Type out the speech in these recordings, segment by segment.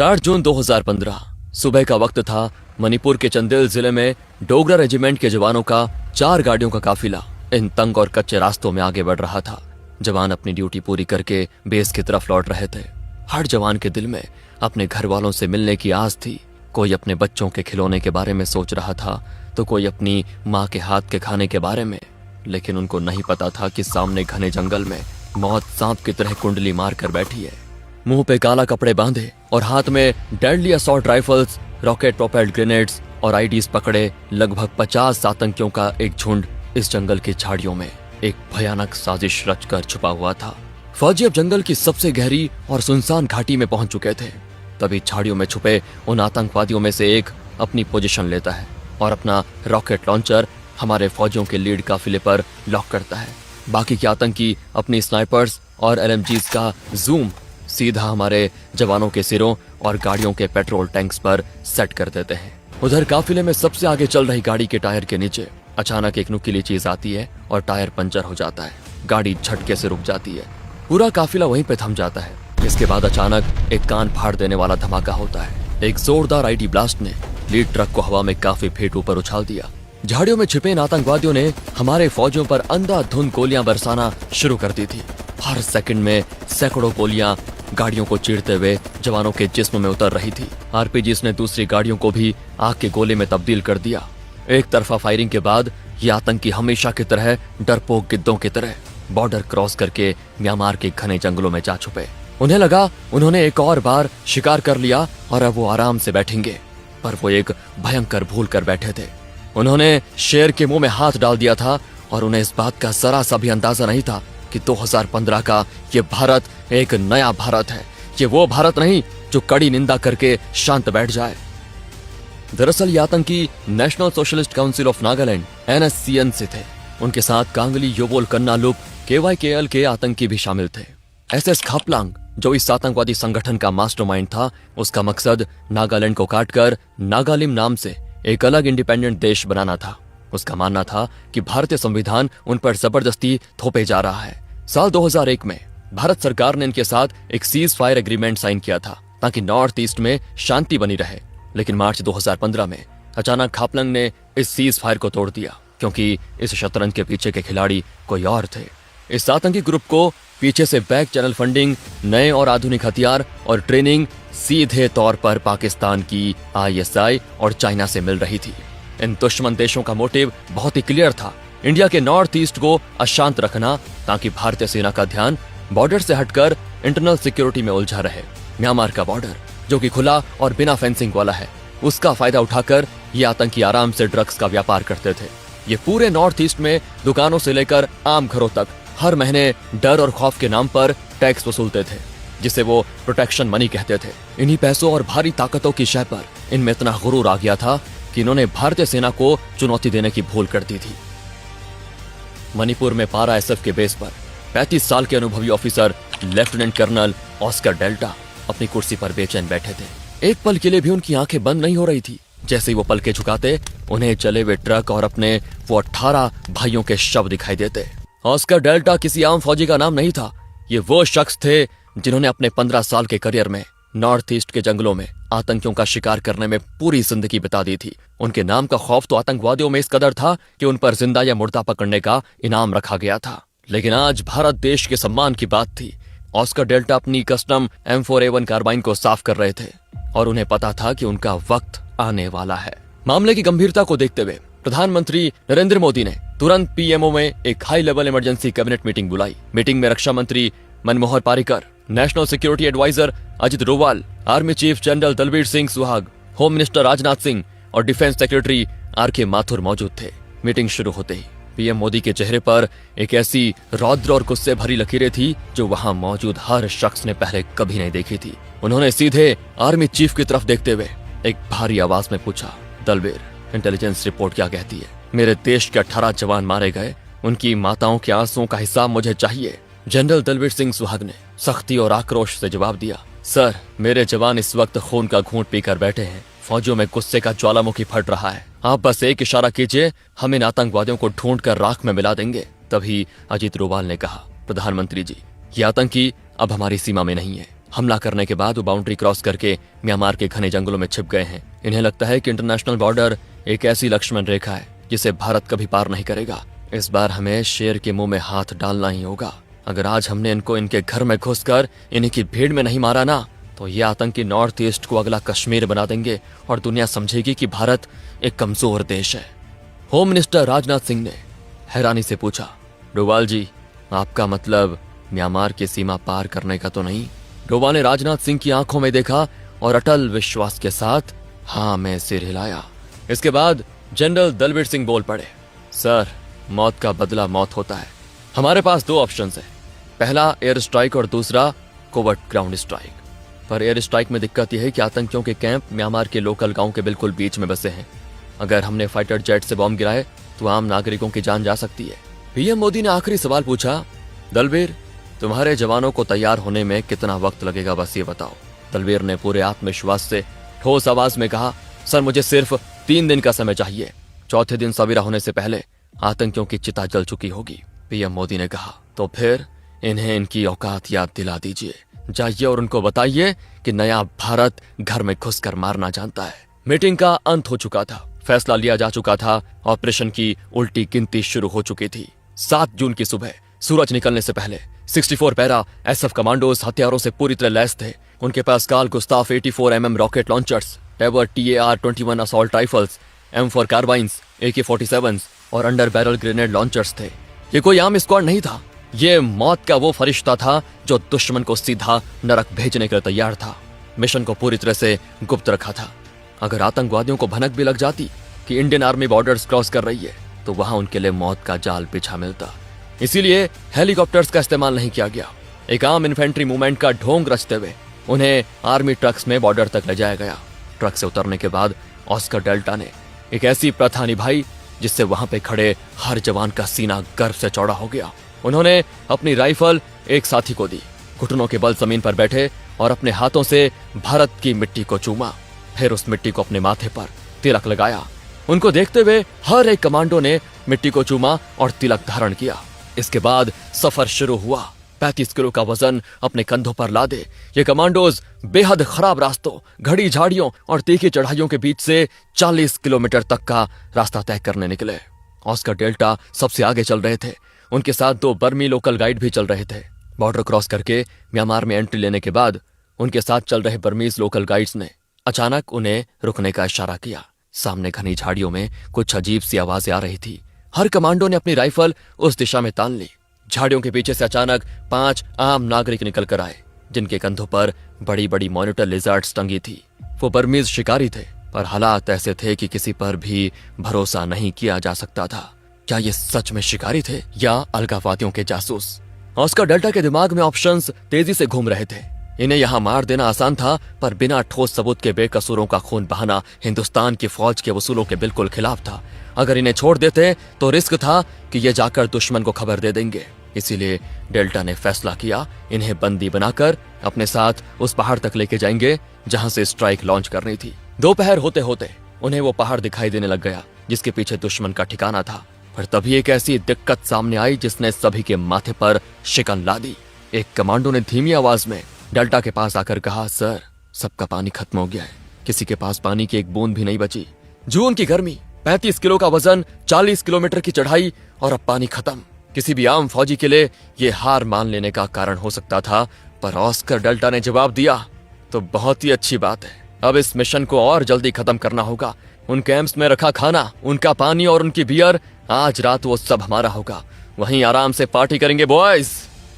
4 जून 2015 सुबह का वक्त था। मणिपुर के चंदेल जिले में डोगरा रेजिमेंट के जवानों का 4 गाड़ियों का काफिला इन तंग और कच्चे रास्तों में आगे बढ़ रहा था। जवान अपनी ड्यूटी पूरी करके बेस की तरफ लौट रहे थे। हर जवान के दिल में अपने घर वालों से मिलने की आस थी। कोई अपने बच्चों के खिलौने के बारे में सोच रहा था तो कोई अपनी माँ के हाथ के खाने के बारे में। लेकिन उनको नहीं पता था कि सामने घने जंगल में मौत सांप की तरह कुंडली मार कर बैठी है। मुंह पे काला कपड़े बांधे और हाथ में deadly assault rifles, rocket propelled grenades और आईडीज पकड़े लगभग 50 आतंकियों का एक झुंड इस जंगल की झाड़ियों में एक भयानक साजिश रचकर छुपा हुआ था। फौजी अब जंगल की सबसे गहरी और सुनसान घाटी में पहुंच चुके थे। तभी झाड़ियों में छुपे उन आतंकवादियों में से एक अपनी पोजीशन लेता है और अपना रॉकेट लॉन्चर हमारे फौजियों के लीड काफिले पर लॉक करता है। बाकी के आतंकी अपनी स्नाइपर्स और एलएमजीज का जूम सीधा हमारे जवानों के सिरों और गाड़ियों के पेट्रोल टैंक्स पर सेट कर देते हैं। उधर काफिले में सबसे आगे चल रही गाड़ी के टायर के नीचे अचानक एक नुकीली चीज आती है और टायर पंचर हो जाता है। गाड़ी झटके से रुक जाती है। पूरा काफिला वहीं पे थम जाता है। इसके बाद अचानक एक कान फाड़ देने वाला धमाका होता है। एक जोरदार आईडी ब्लास्ट ने लीड ट्रक को हवा में काफी फीट ऊपर उछाल दिया। झाड़ियों में छिपे इन आतंकवादियों ने हमारे फौजियों पर अंधाधुंध गोलियां बरसाना शुरू कर दी थी। हर सेकंड में सैकड़ों गोलियां गाड़ियों को चीरते हुए जवानों के जिस्म में उतर रही थी। आरपीजीज ने दूसरी गाड़ियों को भी आग के गोले में तब्दील कर दिया। एक तरफा फायरिंग के बाद ये आतंकी हमेशा की तरह डरपोक गिद्धों की तरह बॉर्डर क्रॉस करके म्यांमार के घने जंगलों में जा छुपे। उन्हें लगा उन्होंने एक और बार शिकार कर लिया और अब वो आराम से बैठेंगे, पर वो एक भयंकर भूल कर बैठे थे। उन्होंने शेर के मुंह में हाथ डाल दिया था और उन्हें इस बात का जरा सा भी अंदाजा नहीं था कि 2015 का ये भारत एक नया भारत है। ये वो भारत नहीं जो कड़ी निंदा करके शांत बैठ जाए। दरअसल ये आतंकी national socialist council of Nagaland NSCN से थे। उनके साथ कांगली योबोल कन्नालुप KYKL के आतंकी भी शामिल थे। SS खापलांग जो इस आतंकवादी संगठन का मास्टरमाइंड था, उसका मकसद नागालैंड को काटकर नागालिम नाम से एक अलग इंडिपेंडेंट देश बनाना था। उसका मानना था कि भारतीय संविधान उन पर जबरदस्ती थोपे जा रहा है। साल 2001 में भारत सरकार ने इनके साथ एक सीज फायर एग्रीमेंट साइन किया था ताकि नॉर्थ ईस्ट में शांति बनी रहे। लेकिन मार्च 2015 में अचानक खापलंग ने इस सीज फायर को तोड़ दिया, क्योंकि इस शतरंज के पीछे के खिलाड़ी कोई और थे। इस आतंकी ग्रुप को पीछे से बैक चैनल फंडिंग, नए और आधुनिक हथियार और ट्रेनिंग सीधे तौर पर पाकिस्तान की ISI और चाइना से मिल रही थी। इन दुश्मन देशों का मोटिव बहुत ही क्लियर था, इंडिया के नॉर्थ ईस्ट को अशांत रखना ताकि भारतीय सेना का ध्यान बॉर्डर से हटकर इंटरनल सिक्योरिटी में उलझा रहे। म्यांमार का बॉर्डर जो कि खुला और बिना फेंसिंग वाला है, उसका फायदा उठाकर ये आतंकी आराम से ड्रग्स का व्यापार करते थे। ये पूरे नॉर्थ ईस्ट में दुकानों से लेकर आम घरों तक हर महीने डर और खौफ के नाम पर टैक्स वसूलते थे, जिसे वो प्रोटेक्शन मनी कहते थे। इन्हीं पैसों और भारी ताकतों की शय पर इनमें इतना गुरूर आ गया था कि इन्होंने भारतीय सेना को चुनौती देने की भूल कर दी थी। मणिपुर में पारा SF के बेस पर 35 साल के अनुभवी officer lieutenant colonel Oscar Delta अपनी कुर्सी पर बेचैन बैठे थे। एक पल के लिए भी उनकी आंखें बंद नहीं हो रही थी। जैसे ही वो पलके झुकाते, उन्हें जले हुए ट्रक और अपने वो 18 भाइयों के शव दिखाई देते। ऑस्कर डेल्टा किसी आम फौजी का नाम नहीं था। ये वो शख्स थे जिन्होंने अपने 15 साल के करियर में नॉर्थ ईस्ट के जंगलों में आतंकियों का शिकार करने में पूरी जिंदगी बिता दी थी। उनके नाम का खौफ तो आतंकवादियों में इस कदर था कि उन पर जिंदा या मुर्दा पकड़ने का इनाम रखा गया था। लेकिन आज भारत देश के सम्मान की बात थी। ऑस्कर डेल्टा अपनी कस्टम M4A1 कार्बाइन को साफ कर रहे थे और उन्हें पता था कि उनका वक्त आने वाला है। मामले की गंभीरता को देखते हुए प्रधानमंत्री नरेंद्र मोदी ने तुरंत PMO में एक high level emergency cabinet meeting बुलाई। मीटिंग में रक्षा मंत्री Manmohan Parrikar, national security adviser Ajit Doval, army chief general Dalbir Singh Suhag, home minister Rajnath Singh और डिफेंस सेक्रेटरी RK माथुर मौजूद थे। मीटिंग शुरू होते ही PM मोदी के चेहरे पर एक ऐसी रौद्र और गुस्से भरी लकीरें थी जो वहां मौजूद हर शख्स ने पहले कभी नहीं देखी थी। उन्होंने सीधे आर्मी चीफ की तरफ देखते हुए एक भारी आवाज में पूछा, दलबीर, इंटेलिजेंस रिपोर्ट क्या कहती है? मेरे देश के 18 जवान मारे गए, उनकी माताओं के आंसुओं का हिसाब मुझे चाहिए। जनरल दलबीर सिंह सुहाग ने सख्ती और आक्रोश से जवाब दिया, सर, मेरे जवान इस वक्त खून का घूंट पीकर बैठे हैं। फौजियों में गुस्से का ज्वालामुखी फट रहा है। आप बस एक इशारा कीजिए, हम इन आतंकवादियों को ढूंढकर राख में मिला देंगे। तभी अजीत डोभाल ने कहा, प्रधानमंत्री जी, ये आतंकी अब हमारी सीमा में नहीं है, हमला करने के बाद वो बाउंड्री क्रॉस करके म्यांमार के घने जंगलों में छिप गए हैं। इन्हें लगता है कि इंटरनेशनल बॉर्डर एक ऐसी लक्ष्मण रेखा है जिसे भारत कभी पार नहीं करेगा। इस बार हमें शेर के मुंह में हाथ डालना ही होगा। अगर आज हमने इनको इनके घर में घुसकर इन्हीं की भीड़ में नहीं मारा ना, तो ये आतंकी नॉर्थ ईस्ट को अगला कश्मीर बना देंगे और दुनिया समझेगी कि भारत एक कमजोर देश है। होम मिनिस्टर राजनाथ सिंह ने हैरानी से पूछा, डोभाल जी, आपका मतलब म्यांमार की सीमा पार करने का तो नहीं? डोभाल ने राजनाथ सिंह की आंखों में देखा और अटल विश्वास के साथ हाँ में सिर हिलाया। इसके बाद जनरल दलबीर सिंह बोल पड़े, सर, मौत का बदला मौत होता है। हमारे पास दो ऑप्शंस हैं, पहला एयर स्ट्राइक और दूसरा कोवर्ट ग्राउंड स्ट्राइक। पर एयर स्ट्राइक में दिक्कत यह है कि आतंकियों के कैंप म्यांमार के लोकल गांव के बिल्कुल बीच में बसे हैं। अगर हमने फाइटर जेट से बॉम्ब गिराए तो आम नागरिकों की जान जा सकती है। पीएम मोदी ने आखिरी सवाल पूछा, दलबीर, तुम्हारे जवानों को तैयार होने में कितना वक्त लगेगा, बस ये बताओ। दलबीर ने पूरे आत्मविश्वास से ठोस आवाज में कहा, सर, मुझे सिर्फ 3 दिन का समय चाहिए। चौथे दिन सवेरा होने से पहले आतंकियों की चिता जल चुकी होगी। पीएम मोदी ने कहा, तो फिर इन्हें इनकी औकात याद दिला दीजिए। जाइए और उनको बताइए कि नया भारत घर में घुसकर मारना जानता है। मीटिंग का अंत हो चुका था, फैसला लिया जा चुका था, ऑपरेशन की उल्टी गिनती शुरू हो चुकी थी। 7 जून की सुबह सूरज निकलने से पहले 64 पैरा एसएफ कमांडोज हथियारों से पूरी तरह लैस थे। उनके पास Carl Gustaf 84mm rocket launchers, Tavor TAR-21 assault rifles, M4 carbines, AK-47s और अंडर बैरल ग्रेनेड लॉन्चर्स थे। ये कोई आम स्क्वाड नहीं था, ये मौत का वो फरिश्ता था जो दुश्मन को सीधा नरक भेजने के लिए तैयार था। मिशन को पूरी तरह से गुप्त रखा था। अगर आतंकवादियों को भनक भी लग जाती कि इंडियन आर्मी बॉर्डर्स क्रॉस कर रही है, तो वहां उनके लिए मौत का जाल बिछा मिलता। इसीलिए हेलीकॉप्टर्स का इस्तेमाल नहीं किया गया। एक आम इन्फेंट्री मूवमेंट का ढोंग रचते हुए उन्हें आर्मी ट्रक्स में बॉर्डर तक ले जाया गया। ट्रक से उतरने के बाद ऑस्कर डेल्टा ने एक ऐसी प्रथा निभाई जिससे वहां पे खड़े हर जवान का सीना गर्व से चौड़ा हो गया। उन्होंने अपनी राइफल एक साथी को दी, घुटनों के बल जमीन पर बैठे और अपने हाथों से भारत की मिट्टी को चूमा। फिर उस मिट्टी को अपने माथे पर तिलक लगाया। उनको देखते हुए हर एक कमांडो ने मिट्टी को चूमा और तिलक धारण किया। इसके बाद सफर शुरू हुआ। 35 किलो का वजन अपने कंधों पर लादे ये कमांडोज बेहद खराब रास्तों, घड़ी झाड़ियों और तीखी चढ़ाइयों के बीच से 40 किलोमीटर तक का रास्ता तय करने निकले। ऑस्कर डेल्टा सबसे आगे चल रहे थे। उनके साथ 2 बर्मी लोकल गाइड भी चल रहे थे। बॉर्डर क्रॉस करके म्यांमार में एंट्री लेने के बाद उनके साथ चल रहे बर्मीज लोकल गाइड्स ने अचानक उन्हें रुकने का इशारा किया। सामने घनी झाड़ियों में कुछ अजीब सी आवाजें आ रही थी। हर कमांडो ने अपनी राइफल उस दिशा में तान ली। झाड़ियों के पीछे से अचानक 5 आम नागरिक निकल कर आए, जिनके कंधों पर बड़ी बड़ी मॉनिटर लिजर्ड्स टंगी थी। वो बर्मीज शिकारी थे, पर हालात ऐसे थे कि किसी पर भी भरोसा नहीं किया जा सकता था। क्या ये सच में शिकारी थे या अलगाववादियों के जासूस? ऑस्कर डेल्टा के दिमाग में ऑप्शंस तेजी से घूम रहे थे। इन्हें यहाँ मार देना आसान था, पर बिना ठोस सबूत के बेकसूरों का खून बहाना हिंदुस्तान की फौज के उसूलों के बिल्कुल खिलाफ था। अगर इन्हें छोड़ देते तो रिस्क था कि ये जाकर दुश्मन को खबर दे देंगे। इसीलिए डेल्टा ने फैसला किया, इन्हें बंदी बनाकर अपने साथ उस पहाड़ तक लेके जाएंगे जहां से स्ट्राइक लॉन्च करनी थी। दोपहर होते होते उन्हें वो पहाड़ दिखाई देने लग गया जिसके पीछे दुश्मन का ठिकाना था। पर तभी एक ऐसी दिक्कत सामने आई जिसने सभी के माथे पर शिकन ला दी। एक कमांडो ने धीमी आवाज में डेल्टा के पास आकर कहा, सर, सबका पानी खत्म हो गया है। किसी के पास पानी की एक बूंद भी नहीं बची। जून की गर्मी, 35 किलो का वजन, 40 किलोमीटर की चढ़ाई और अब पानी खत्म। किसी भी आम फौजी के लिए ये हार मान लेने का कारण हो सकता था, पर ऑस्कर डेल्टा ने जवाब दिया, तो बहुत ही अच्छी बात है। अब इस मिशन को और जल्दी खत्म करना होगा। उन कैंप्स में रखा खाना, उनका पानी और उनकी बियर, आज रात वो सब हमारा होगा। वहीं आराम से पार्टी करेंगे बॉयज।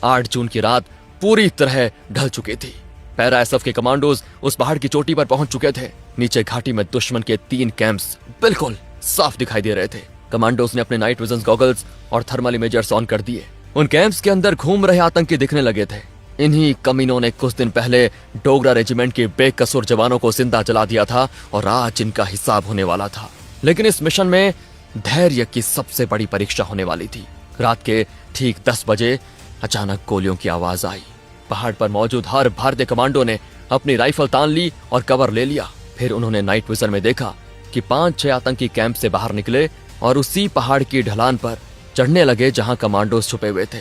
8 जून की रात पूरी तरह ढल चुकी थी। पैरा एसएफ के कमांडोज उस पहाड़ की चोटी पर पहुंच चुके थे। नीचे घाटी में दुश्मन के 3 कैंप्स बिल्कुल साफ दिखाई दे रहे थे। कमांडोज ने अपने नाइट विजन गॉगल्स और थर्मल इमेजर्स ऑन कर दिए। उन कैंप्स के अंदर घूम रहे आतंकी दिखने लगे थे। इन्हीं कमीनों ने कुछ दिन पहले डोगरा रेजिमेंट के बेकसूर जवानों को जिंदा जला दिया था और आज इनका हिसाब होने वाला था। लेकिन इस मिशन में धैर्य की सबसे बड़ी परीक्षा होने वाली थी। रात के ठीक 10 बजे अचानक गोलियों की आवाज आई। पहाड़ पर मौजूद हर भारतीय कमांडो ने अपनी राइफल तान ली और कवर ले लिया। फिर उन्होंने नाइट विजन में देखा कि 5-6 आतंकी कैंप से बाहर निकले और उसी पहाड़ की ढलान पर चढ़ने लगे जहां कमांडोज छुपे हुए थे।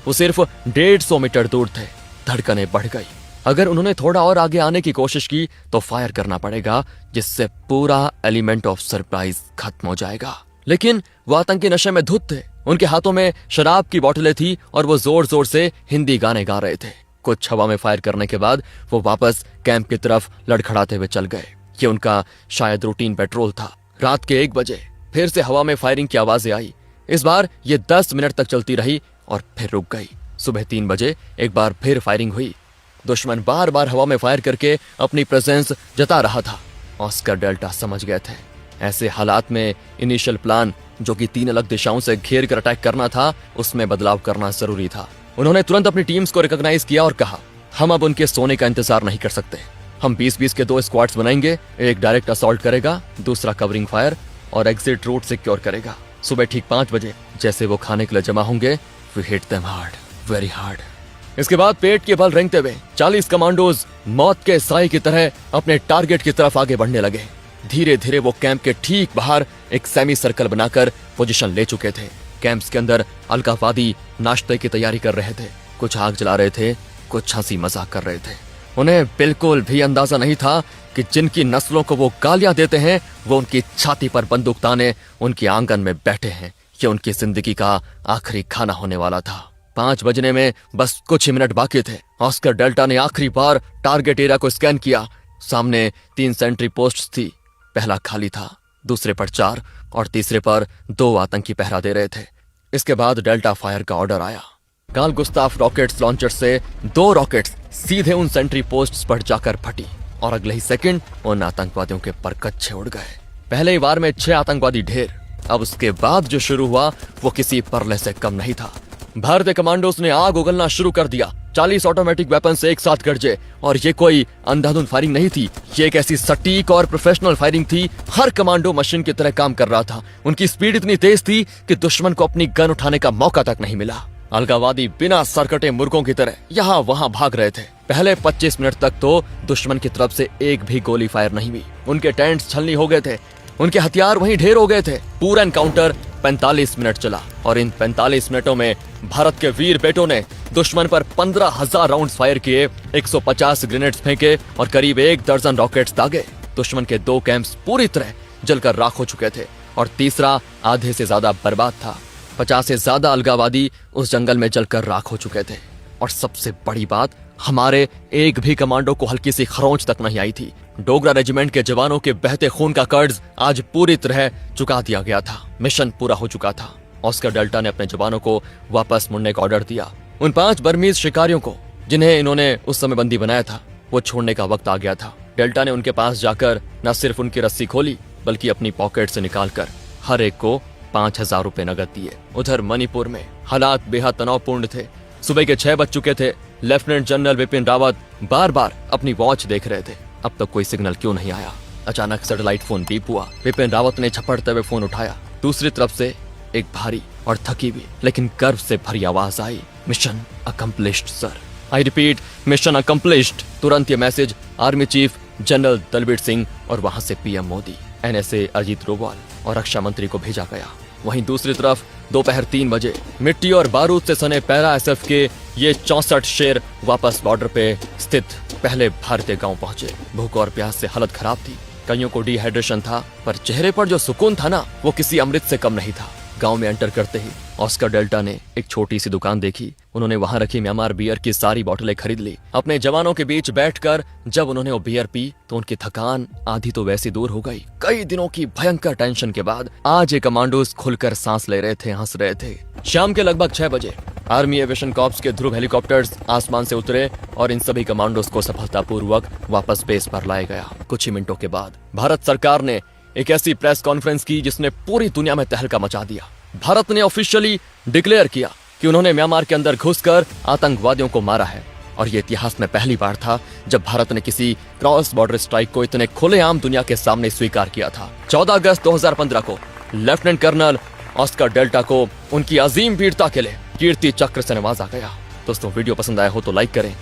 वो सिर्फ 150 मीटर दूर थे। धड़कनें बढ़ गई। अगर उन्होंने थोड़ा और आगे आने की कोशिश की तो फायर करना पड़ेगा, जिससे पूरा एलिमेंट ऑफ सरप्राइज खत्म हो जाएगा। लेकिन वो आतंकी नशे में धुत थे। उनके हाथों में शराब की बोतलें थी और वो जोर जोर से हिंदी गाने गा रहे थे। कुछ हवा में फायर करने के बाद वो वापस कैंप की तरफ लड़खड़ाते हुए चल गए। ये उनका शायद रूटीन पेट्रोल था। रात के 1 बजे फिर से हवा में फायरिंग की आवाजें आई। इस बार ये 10 मिनट तक चलती रही और फिर रुक गई। सुबह 3 बजे एक बार फिर फायरिंग हुई। दुश्मन बार बार हवा में फायर करके अपनी प्रेजेंस जता रहा था। ऑस्कर डेल्टा समझ गए थे ऐसे हालात में इनिशियल प्लान, जो कि 3 अलग दिशाओं से घेर कर अटैक करना था, उसमें बदलाव करना जरूरी था। उन्होंने तुरंत अपनी टीम्स को रिकॉग्नाइज किया और कहा, हम अब उनके सोने का इंतजार नहीं कर सकते। हम 20-20 के 2 स्क्वाड्स बनाएंगे। एक डायरेक्ट असॉल्ट करेगा, दूसरा कवरिंग फायर और एग्जिट रूट सिक्योर करेगा। सुबह ठीक 5 बजे जैसे वो खाने के लिए जमा होंगे, we hit them hard, very hard. इसके बाद पेट के बल रेंगते हुए 40 कमांडोज मौत के साए की तरह अपने टारगेट की तरफ आगे बढ़ने लगे। धीरे धीरे वो कैंप के ठीक बाहर एक सेमी सर्कल बनाकर पोजीशन ले चुके थे। कैंप्स के अंदर अलगाववादी नाश्ते की तैयारी कर रहे थे। कुछ आग जला रहे थे, कुछ हंसी मजाक कर रहे थे। उन्हें बिल्कुल भी अंदाजा नहीं था कि जिनकी नस्लों को वो गालियां देते हैं, वो उनकी छाती पर बंदूक ताने उनके आंगन में बैठे हैं। ये उनकी जिंदगी का आखिरी खाना होने वाला था। 5 बजने में बस कुछ ही मिनट बाकी थे। ऑस्कर डेल्टा ने आखिरी बार टारगेट एरिया को स्कैन किया। सामने 3 सेंट्री पोस्ट थी। पहला खाली था, दूसरे पर 4 और तीसरे पर 2 आतंकी पहरा दे रहे थे। इसके बाद डेल्टा फायर का ऑर्डर आया। कार्ल गुस्ताफ रॉकेट्स लॉन्चर से 2 रॉकेट्स सीधे उन सेंट्री पोस्ट्स पर जाकर फटी और अगले ही सेकंड उन आतंकवादियों के पर कच्छे उड़ गए। पहले ही वार में 6 आतंकवादी ढेर। अब उसके बाद जो शुरू हुआ वो किसी परले से कम नहीं था। भारतीय कमांडोज ने आग उगलना शुरू कर दिया। 40 ऑटोमेटिक वेपन से एक साथ गरजे और ये कोई अंधाधुंध फायरिंग नहीं थी। ये एक ऐसी सटीक और प्रोफेशनल फायरिंग थी। हर कमांडो मशीन की तरह काम कर रहा था। उनकी स्पीड इतनी तेज थी कि दुश्मन को अपनी गन उठाने का मौका तक नहीं मिला। अलगाववादी बिना सरकटे मुर्गों की तरह यहाँ वहाँ भाग रहे थे। पहले 25 मिनट तक तो दुश्मन की तरफ से एक भी गोली फायर नहीं हुई। उनके टेंट्स छलनी हो गए थे, उनके हथियार वहीं ढेर हो गए थे। पूरा एनकाउंटर 45 मिनट चला और इन 45 मिनटों में भारत के वीर बेटों ने दुश्मन पर 15,000 राउंड्स फायर किए, 150 ग्रेनेड्स फेंके और करीब 1 दर्जन रॉकेट्स दागे। दुश्मन के 2 कैंप्स पूरी तरह जलकर राख हो चुके थे और तीसरा आधे से ज्यादा बर्बाद था। 50 से ज्यादा अलगाववादी उस जंगल में जलकर राख हो चुके थे। और सबसे बड़ी बात, हमारे एक भी कमांडो को हल्की सी खरोंच तक नहीं आई थी। डोगरा रेजिमेंट के जवानों के बहते खून का कर्ज आज पूरी तरह चुका दिया गया था। मिशन पूरा हो चुका था। ऑस्कर डेल्टा ने अपने जवानों को वापस मुड़ने का ऑर्डर दिया। उन 5 बर्मीज शिकारियों को जिन्हें इन्होंने उस समय बंदी बनाया था, वो छोड़ने का वक्त आ गया था। डेल्टा ने उनके पास जाकर न सिर्फ उनकी रस्सी खोली, बल्कि अपनी पॉकेट से निकालकर हर एक को 5,000 रुपए नगद दिए। उधर मणिपुर में हालात बेहद तनावपूर्ण थे। सुबह के 6 बज चुके थे। लेफ्टिनेंट जनरल विपिन रावत बार बार अपनी वॉच देख रहे थे। अब तक कोई सिग्नल क्यों नहीं आया? अचानक सैटेलाइट फोन बीप हुआ। विपिन रावत ने झपटते हुए फोन उठाया। दूसरी तरफ से एक भारी और थकी हुई लेकिन गर्व से भरी आवाज आई, mission accomplished sir. I repeat, mission accomplished. तुरंत ये message army chief general Dalbir Singh और वहां से पीएम मोदी, एनएसए अजीत डोभाल और रक्षा मंत्री को भेजा गया। वहीं दूसरी तरफ दोपहर 3 बजे मिट्टी और बारूद से सने पैरा एसएफ के ये 64 शेर वापस बॉर्डर पे स्थित पहले भारतीय गांव पहुंचे। भूख और प्यास से हालत खराब थी। कईयों को डिहाइड्रेशन था, पर चेहरे पर जो सुकून था ना, वो किसी अमृत से कम नहीं था। गांव में एंटर करते ही ऑस्कर डेल्टा ने एक छोटी सी दुकान देखी। उन्होंने वहां रखी म्यांमार बियर की सारी बोतलें खरीद ली। अपने जवानों के बीच बैठकर जब उन्होंने वो बियर पी तो उनकी थकान आधी तो वैसी दूर हो गई। कई दिनों की भयंकर टेंशन के बाद आज ये कमांडोज खुलकर सांस ले रहे थे, हंस रहे थे। शाम के लगभग 6 बजे आर्मी एविएशन कॉर्प्स के ध्रुव हेलीकॉप्टर्स आसमान से उतरे और इन सभी कमांडोज को सफलतापूर्वक वापस बेस पर लाया गया। कुछ ही मिनटों के बाद भारत सरकार ने एक ऐसी प्रेस कॉन्फ्रेंस की जिसने पूरी दुनिया में तहलका मचा दिया। भारत ने ऑफिशियली डिक्लेयर किया कि उन्होंने म्यांमार के अंदर घुसकर आतंकवादियों को मारा है। और ये इतिहास में पहली बार था जब भारत ने किसी क्रॉस बॉर्डर स्ट्राइक को इतने खुलेआम दुनिया के सामने स्वीकार किया था। 14 अगस्त 2015 को लेफ्टिनेंट कर्नल ऑस्कर डेल्टा को उनकी अजीम वीरता के लिए कीर्ति चक्र से नवाजा गया। दोस्तों, वीडियो पसंद आया हो तो लाइक करें।